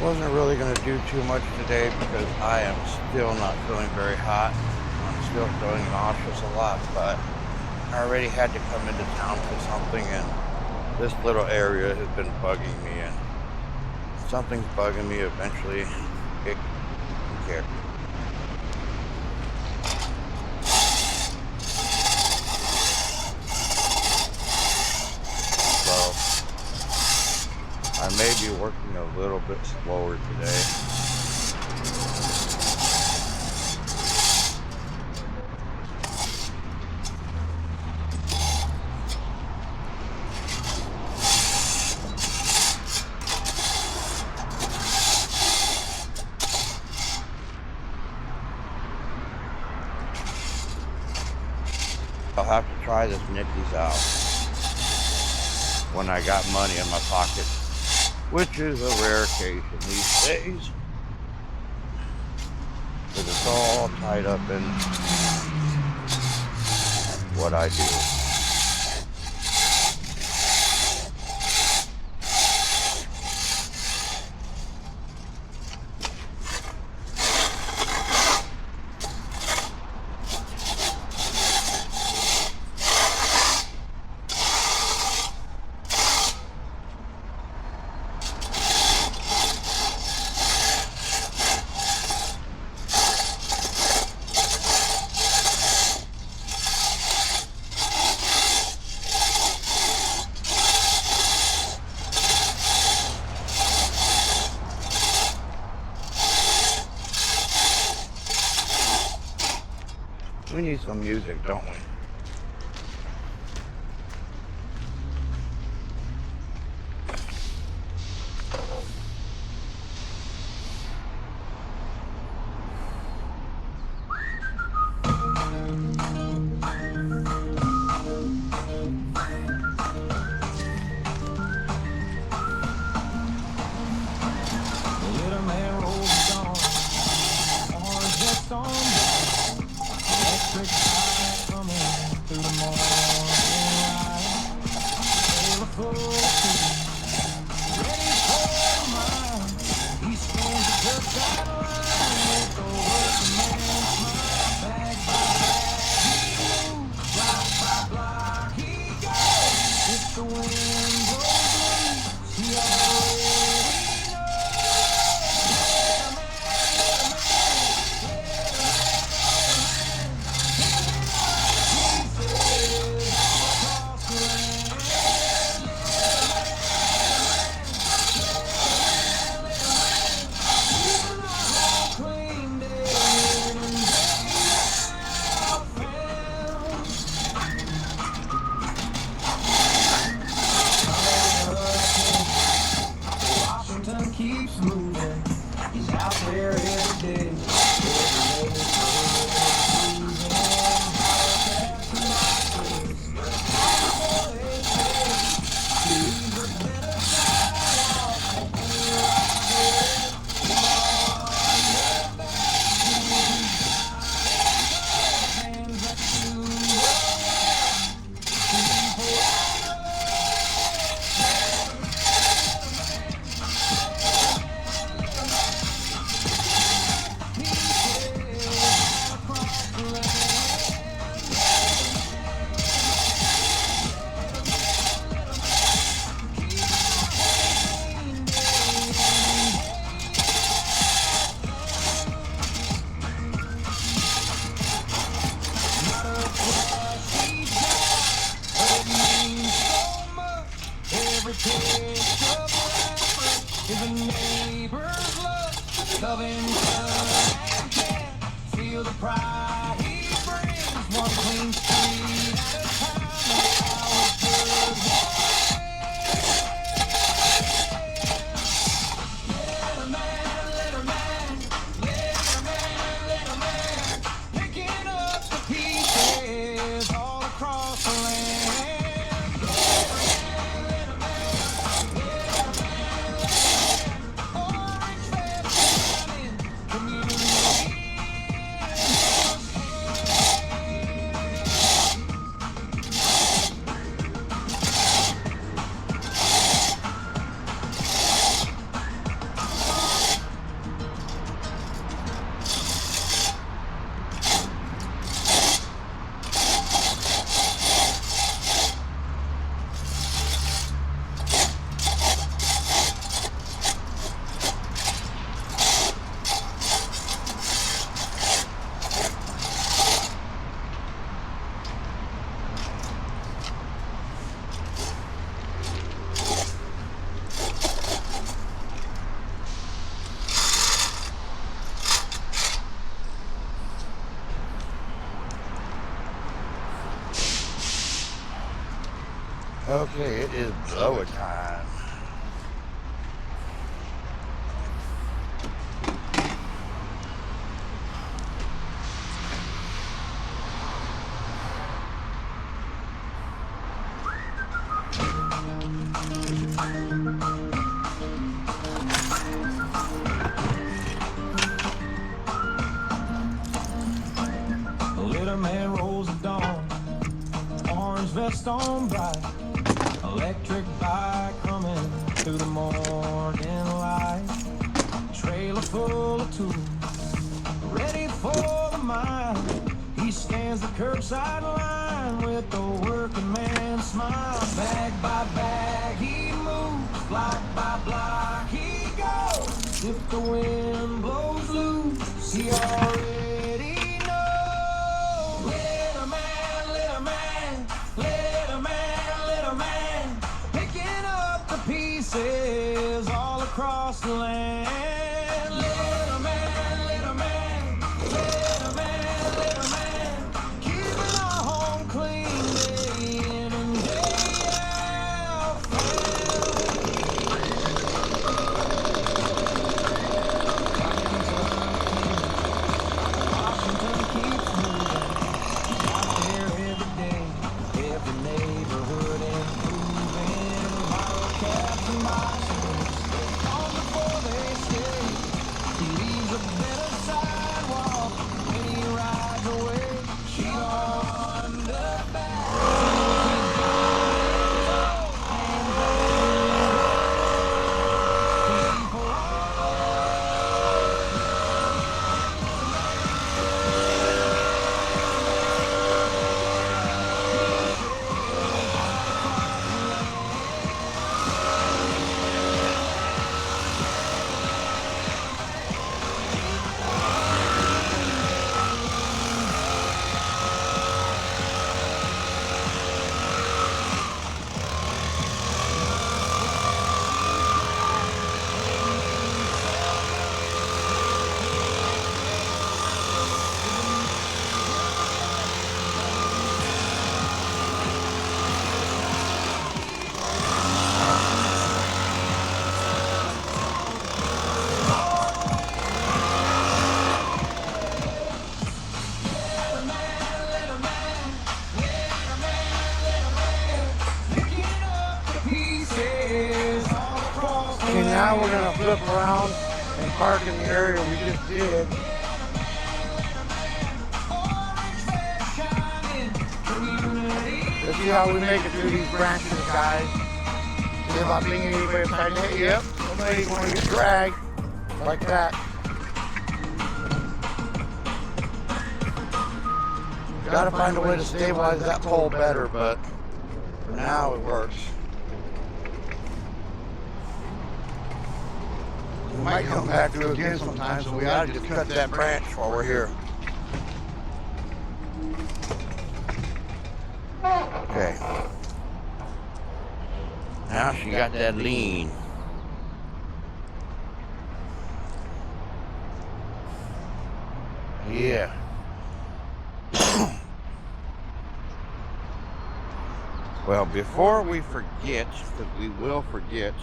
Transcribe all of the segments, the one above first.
Wasn't really going to do too much today because I am still not feeling very hot. I'm still feeling nauseous a lot, but I already had to come into town for something, and this little area has been bugging me, and something's bugging me. Eventually it can care. I may be working a little bit slower today. I'll have to try this Nicky's out when I got money in my pocket, which is a rare occasion these days, because it's all tied up in what I do. We need some music, don't we? Okay, it is blower time. The little man rolls at dawn, orange vest on bright, electric bike humming through the morning light, trailer full of tools, ready for the mile. He scans the curbside line with the working man smile. Bag by bag he moves, block by block he goes. If the wind blows loose, he already knows. Little man, little man, little man, little man, picking up the pieces all across the land. Little man, little man, little man, little man, keeping our home clean day in and day out. Washington keeps moving out there every day, every neighborhood improving. Bottle caps and boxes, long before they stay. He leaves a better sidewalk when he rides away. She on the back, people Okay, now we're gonna flip around and park in the area we just did. Let's see how we make it through these branches, guys. See if I'm being anybody beside me. Yep, somebody's going to get dragged like that. Gotta find a way to stabilize that pole better, but for now it works. We might come back through again sometime, so we ought to just cut that branch while we're here. Okay. Now she got that lean. Yeah. Well, before we forget, because we will forget,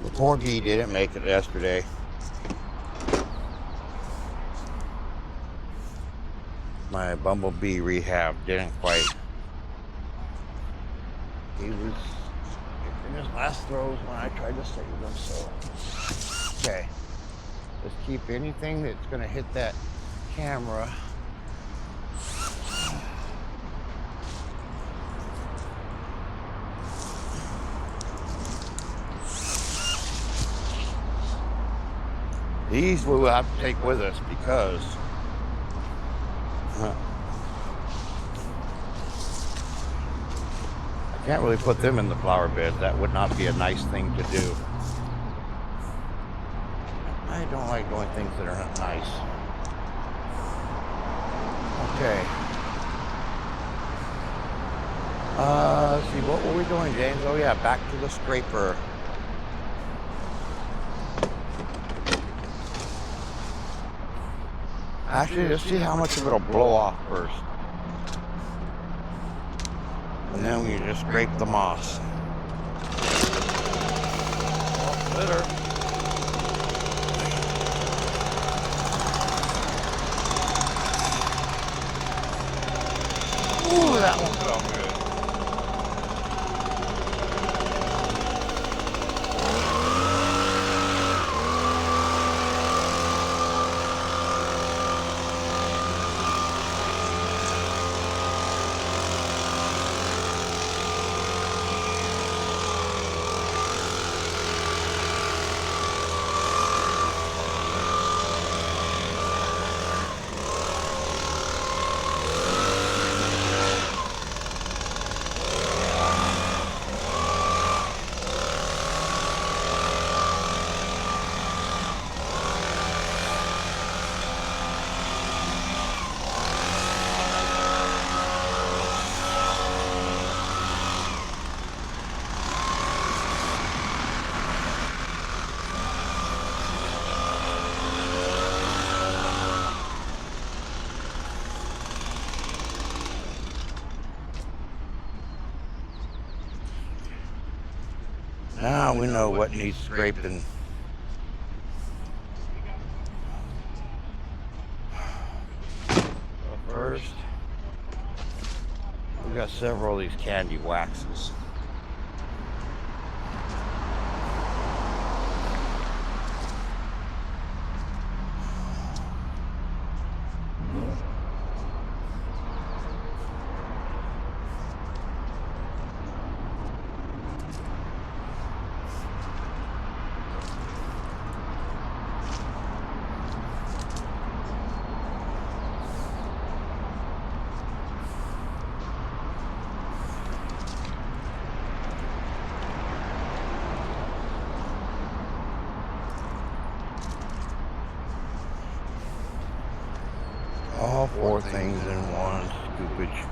the poor bee didn't make it yesterday. My bumblebee rehab didn't quite. He was in his last throws when I tried to save him, so. Okay. Let's keep anything that's going to hit that camera. These we'll have to take with us because I can't really put them in the flower bed. That would not be a nice thing to do. I don't like doing things that are not nice. Okay. Let's see, what were we doing, James? Oh yeah, back to the scraper. Actually, let's see how much of it'll blow off first. And then we just scrape the moss. Oh, glitter. Ooh, that one felt good. Now we know what needs scraping. First, we got several of these candy waxes. All four things in one scoopage.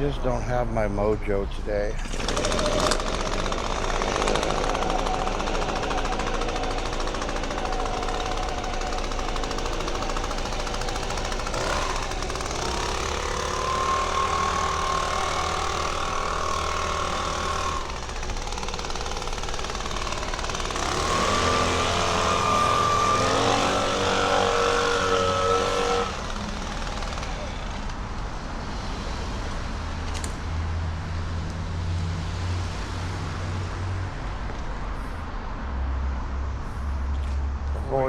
Just don't have my mojo today.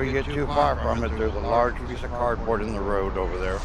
before you get too far from it, there's a large piece of cardboard in the road over there.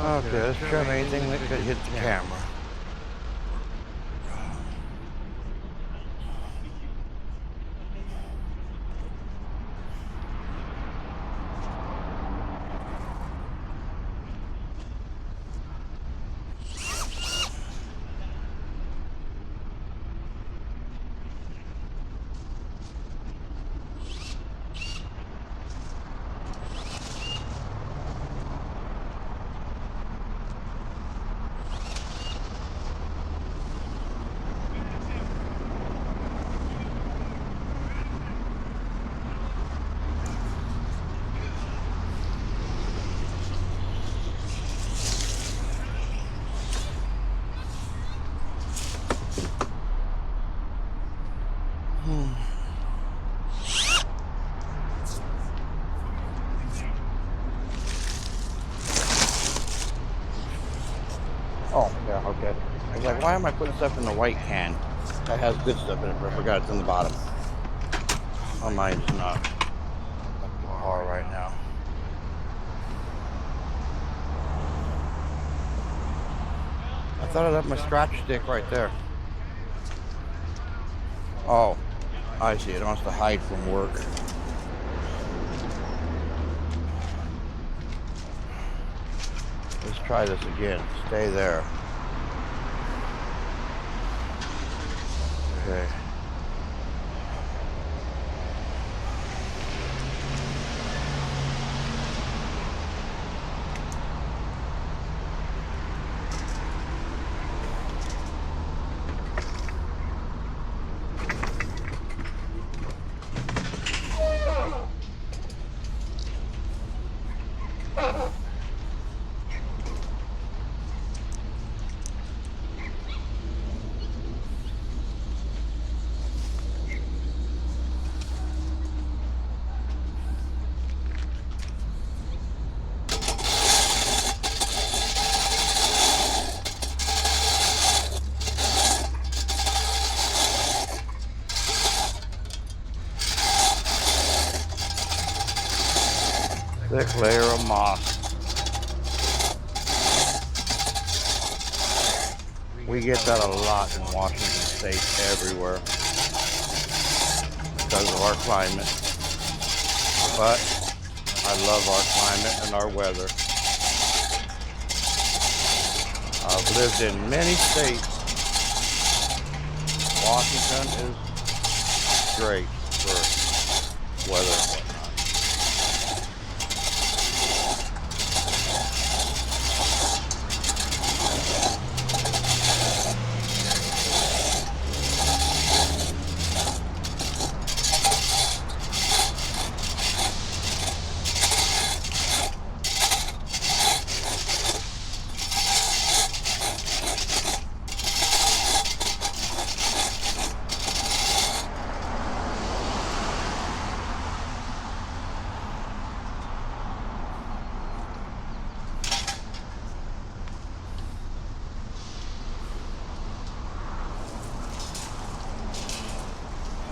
Okay, let's trim anything that could hit the camera. Oh, yeah, okay. I was like, why am I putting stuff in the white can? That has good stuff in it, but I forgot it's in the bottom. Oh, mine's not up to par right now. I thought I left my scratch stick right there. Oh, I see. It wants to hide from work. Let's try this again. Stay there. Okay. Thick layer of moss. We get that a lot in Washington State, everywhere, because of our climate. But I love our climate and our weather. I've lived in many states. Washington is great for weather and whatnot.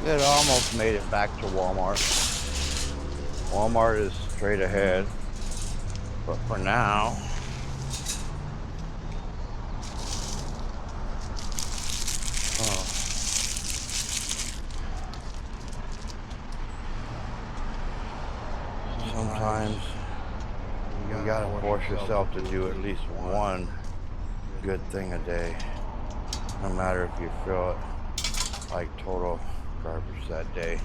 It almost made it back to Walmart. Walmart is straight ahead, but for now, oh, sometimes you gotta force yourself to do at least one good thing a day, no matter if you feel it like total garbage that day.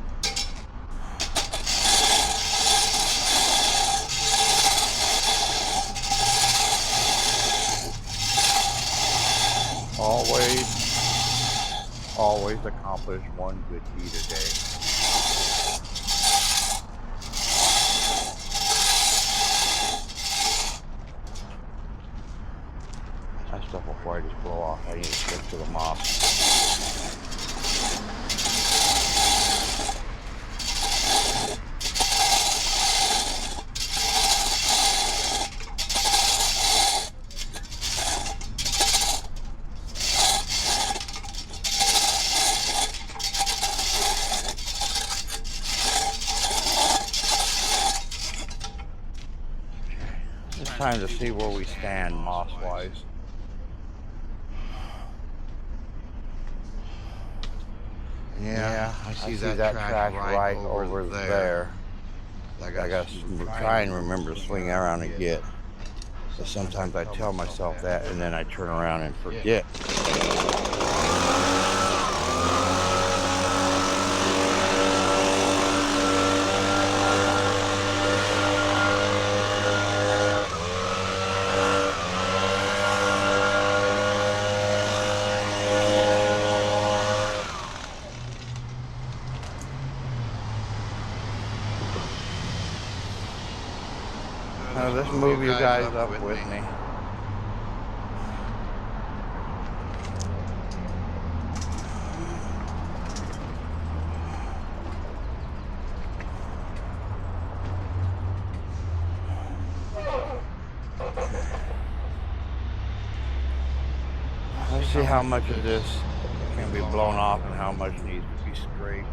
Always accomplish one good deed a day. That stuff before I just blow off, I need to stick to the moss. It's time to see where we stand moss-wise. Yeah, I see that track right over there. I gotta try and remember to swing around and get. So sometimes I tell myself that and then I turn around and forget. Let's move you guys up with me. Let's see how much of this can be blown off and how much needs to be scraped.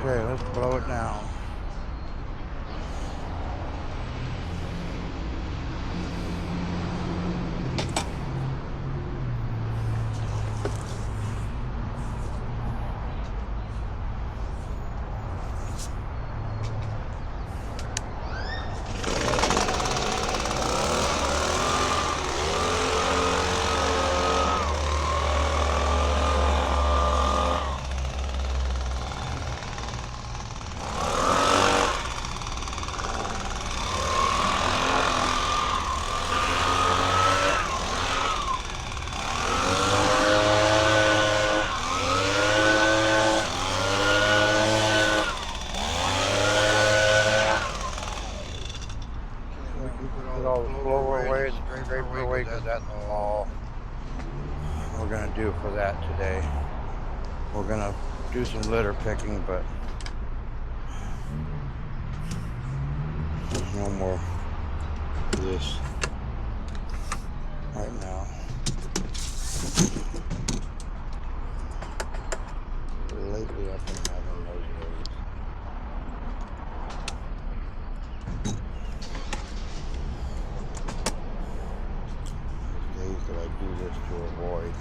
Okay, let's blow it down. Get all the blower away, the scraper away, because that's all we're gonna do for that today. We're gonna do some litter picking, but no more of this right now. Lately I've been having those days. Days that I do this to avoid,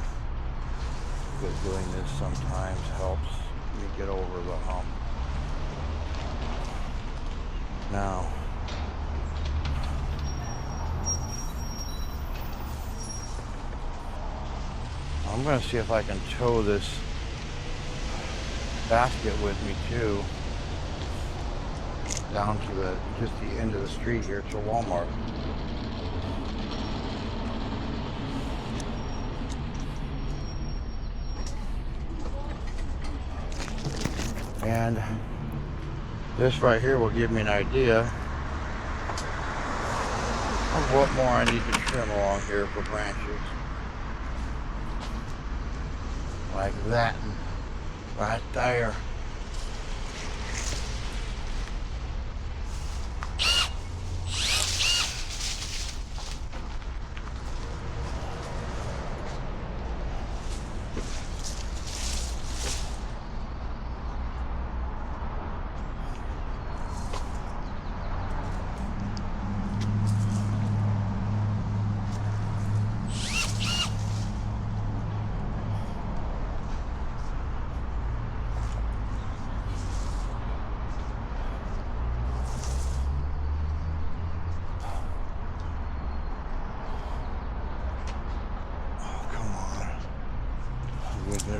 because doing this sometimes helps me get over the hump. Now, I'm going to see if I can tow this basket with me too, down to just the end of the street here to Walmart. And this right here will give me an idea of what more I need to trim along here for branches. Like that right there.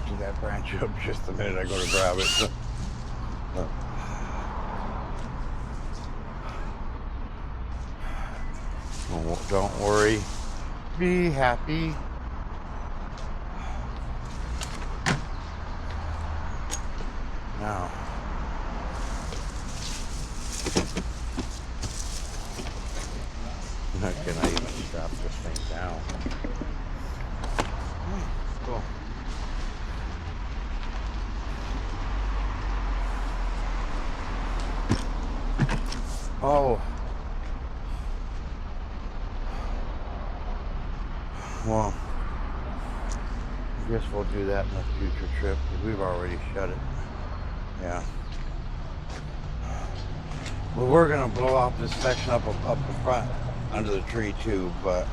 To that branch up just the minute I go to grab it. Oh, don't worry. Be happy. Now, can I even strap this thing down? Cool. Oh, well, I guess we'll do that in a future trip, because we've already shut it. Yeah. Well, we're going to blow off this section up the front under the tree too, but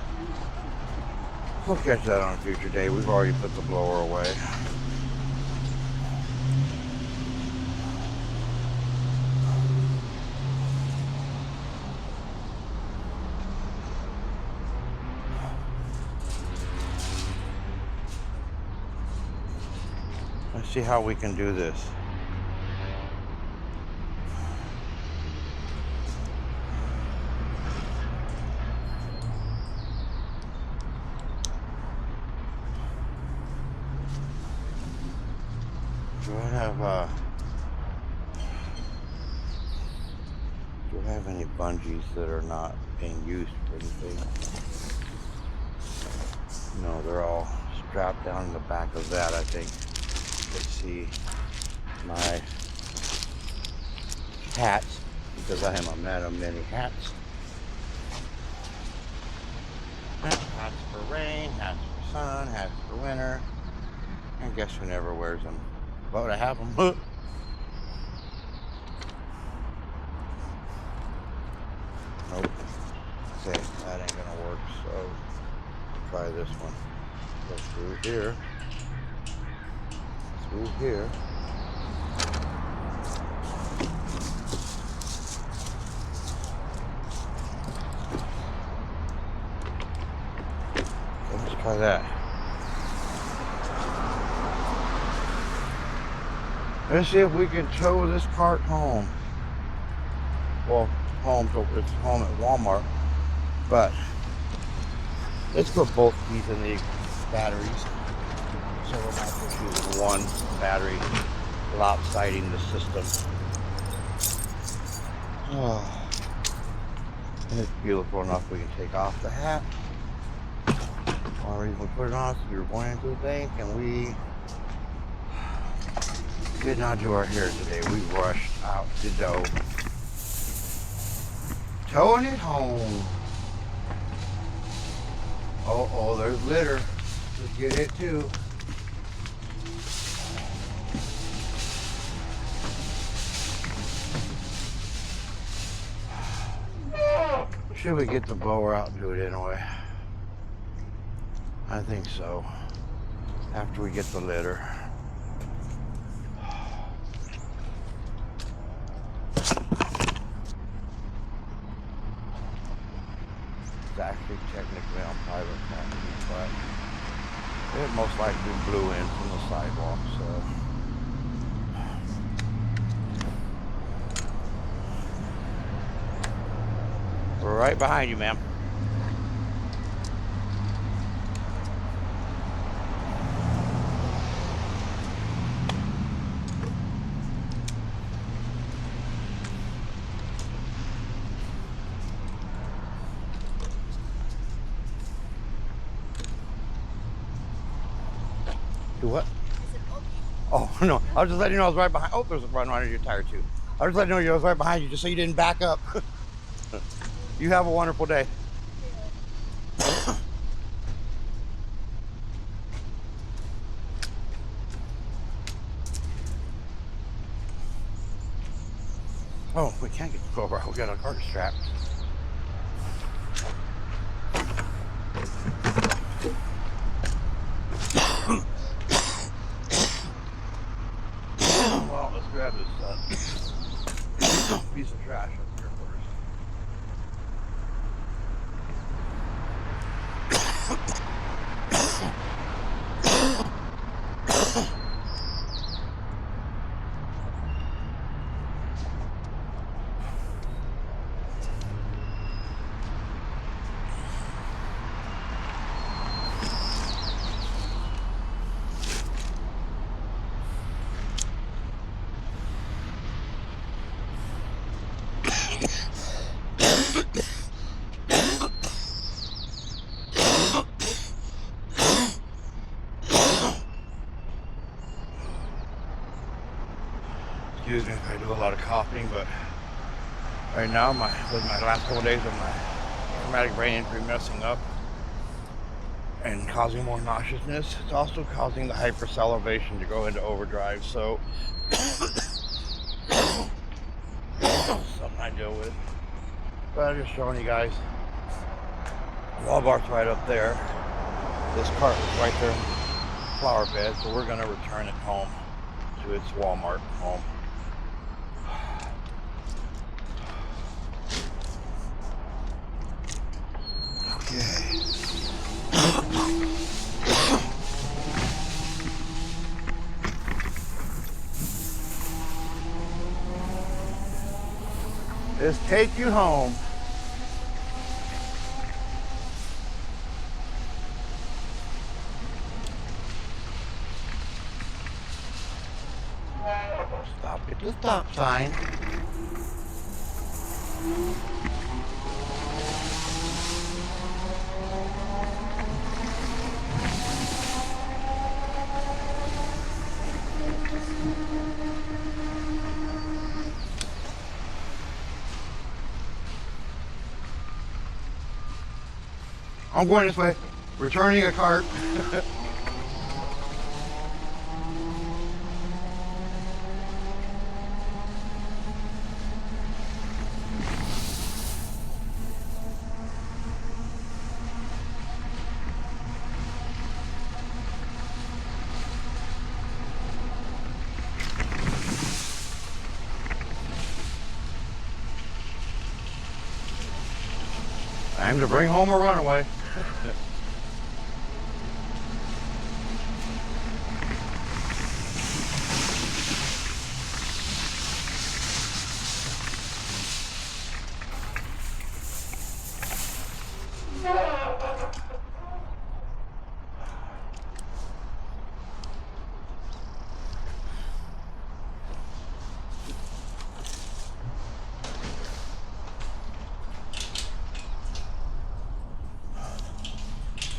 we'll catch that on a future day. We've already put the blower away. Let's see how we can do this. Do I have any bungees that are not being used for anything? No, they're all strapped down in the back of that, I think. Let's see my hats, because I am a man of many hats. Hats for rain, hats for sun, hats for winter. And guess who never wears them? But I have them. try this one. Go through here. Through here. Let's try that. Let's see if we can tow this cart home. Well, home, so it's home at Walmart. But let's put both keys in the batteries. So we're not just using one battery, lopsiding the system. Oh. And it's beautiful enough we can take off the hat. One reason we put it on is we were going into the bank and we did not do our hair today. We rushed out the dough. Towing it home. Oh, there's litter. Let's get it too. Should we get the blower out and do it anyway? I think so. After we get the litter. It's actually technically on private property, but it most likely blew in from the sidewalk, so. We're right behind you, ma'am. Do what? Oh, no. I was just letting you know I was right behind. Oh, there's a run under your tire, too. I was letting you know I was right behind you just so you didn't back up. You have a wonderful day. Oh, we can't get the Cobra. We got a cart strap. Well, let's grab this piece of trash up here first. Excuse me if I do a lot of coughing, but right now, with my last couple of days of my traumatic brain injury messing up and causing more nauseousness, it's also causing the hypersalivation to go into overdrive. So something I deal with. But I'm just showing you guys. Walmart's right up there. This cart is right there in the flower bed, so we're gonna return it home to its Walmart home. Okay. Just take you home. Stop at the stop sign. I'm going this way, returning a cart. Time to bring home a runaway.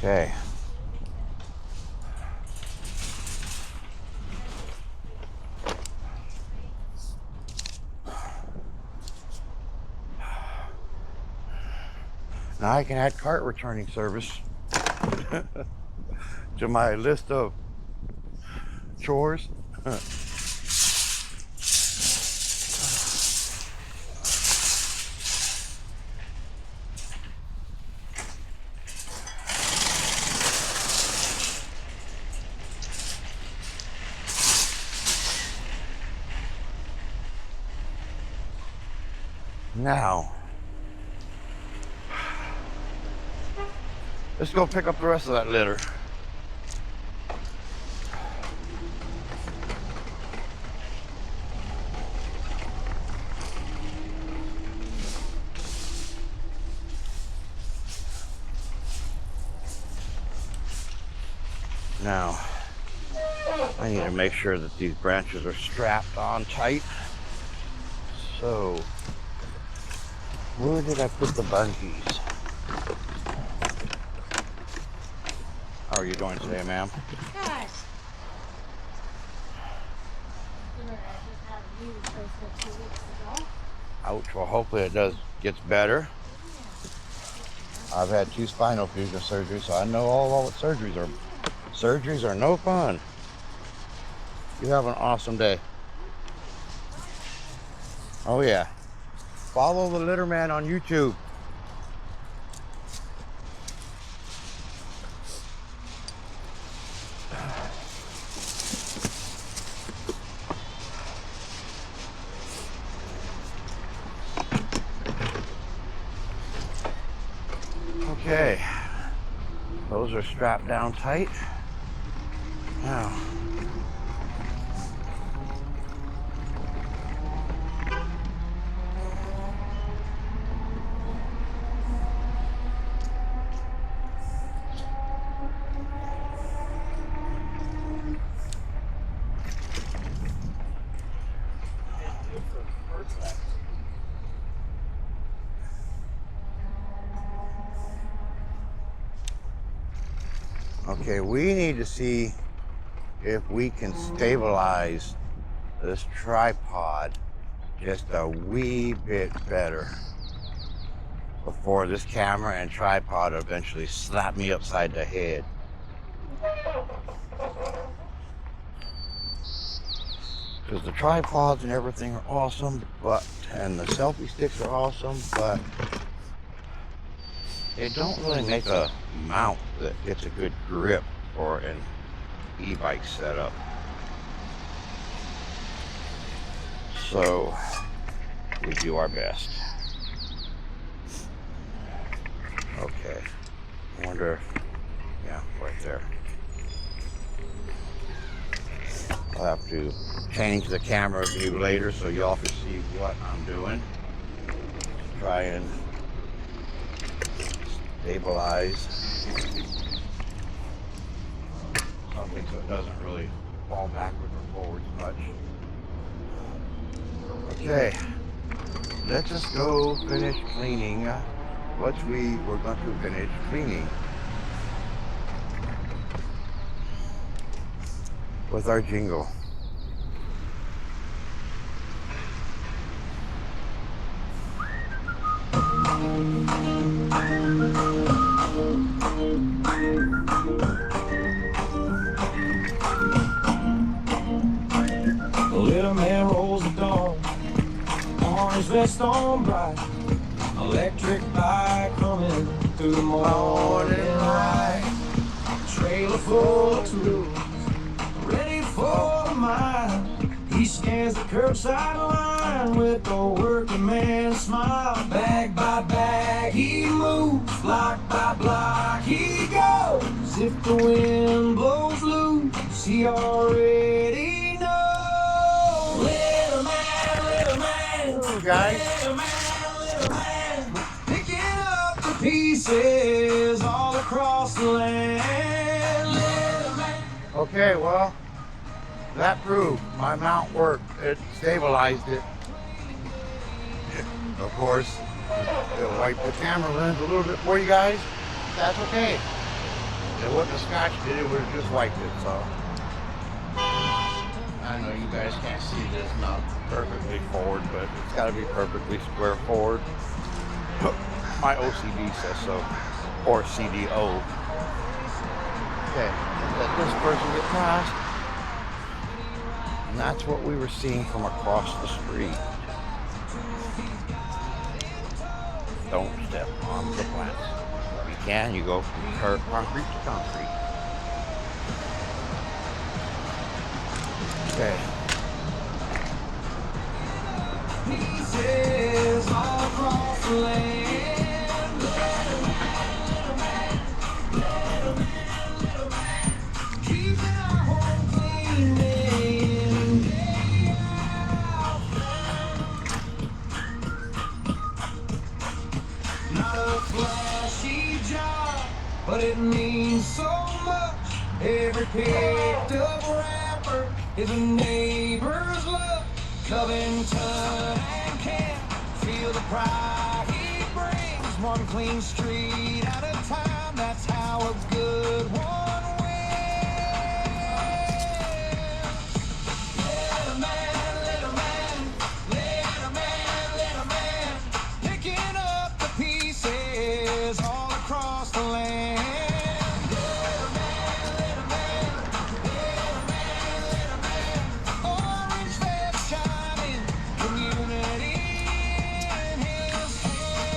Okay. Now I can add cart returning service to my list of chores. Now, let's go pick up the rest of that litter. Now, I need to make sure that these branches are strapped on tight. So, where did I put the bungees? How are you doing today, ma'am? Gosh. I just had a knee replacement 2 weeks ago. Ouch. Well, hopefully it gets better. I've had 2 spinal fusion surgeries, so I know all what surgeries are. Surgeries are no fun. You have an awesome day. Oh yeah. Follow the litter man on YouTube. Okay. Those are strapped down tight. Now, okay, we need to see if we can stabilize this tripod just a wee bit better before this camera and tripod eventually slap me upside the head. Because the tripods and everything are awesome, and the selfie sticks are awesome, but they don't really make a mount that gets a good grip for an e-bike setup. So we do our best. Okay. I wonder if, yeah, right there. I'll have to change the camera view later so y'all can see what I'm doing. Try and stabilize something so it doesn't really fall backwards or forwards much. Okay, let's just go finish cleaning what we were going to finish cleaning with our jingle. The little man rolls the dawn, orange vest on bright, electric bike coming through the morning light, trailer full of tools, ready for the mile. He scans the curbside line with a working man smile. Bag by bag he moves, block by block he goes. If the wind blows loose, he already knows. Little man, Hello, guys. little man, picking up the pieces all across the land. Little man. Okay, well, that proved my mount worked. It stabilized it. Of course, it'll wipe the camera lens a little bit for you guys. That's okay. It wouldn't have scratched it, it would have just wiped it, so. I know you guys can't see this, not perfectly forward, but it's got to be perfectly square forward. My OCD says so, or CDO. Okay, let this person get past. And that's what we were seeing from across the street. Don't step on the plants. If you can, you go from concrete to concrete. Okay. Pieces all across the land. Keeping our home clean day in and day out. Not a flashy job, but it means so much. Every picked up wrapper is a neighbor's love. Covington and Kent feel the pride he brings. One clean street at a time, that's how a good one wins. Little man, little man, little man, little man, picking up the pieces all across the land. Little man, little man, little man, little man, orange vest shining, community in his hand.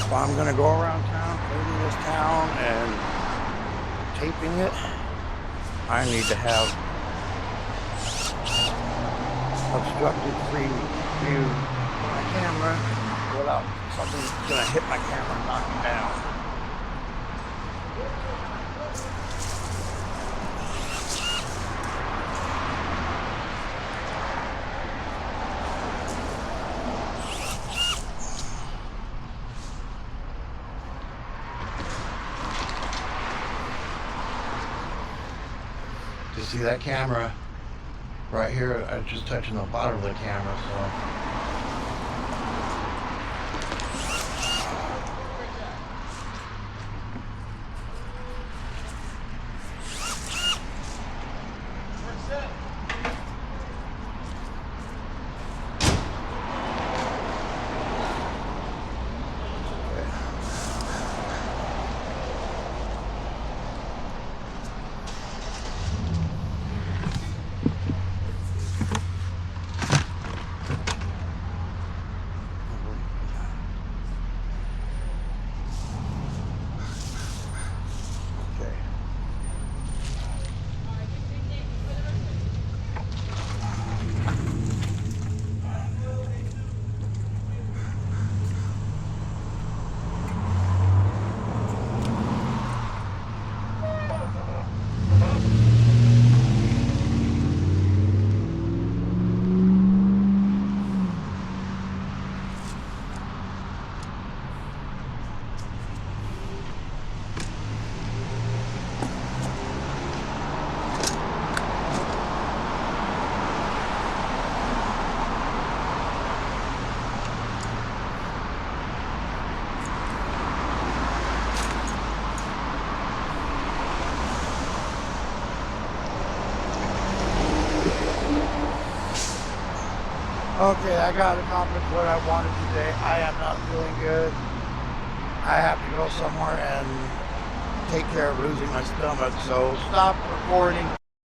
So I'm gonna go around town, cleaning this town and taping it. I need to have obstructed free view of my camera without something that's gonna hit my camera and knock me down. You see that camera right here? I'm just touching the bottom of the camera, so. Okay, I got accomplished what I wanted today. I am not feeling good. I have to go somewhere and take care of losing my stomach. So stop recording.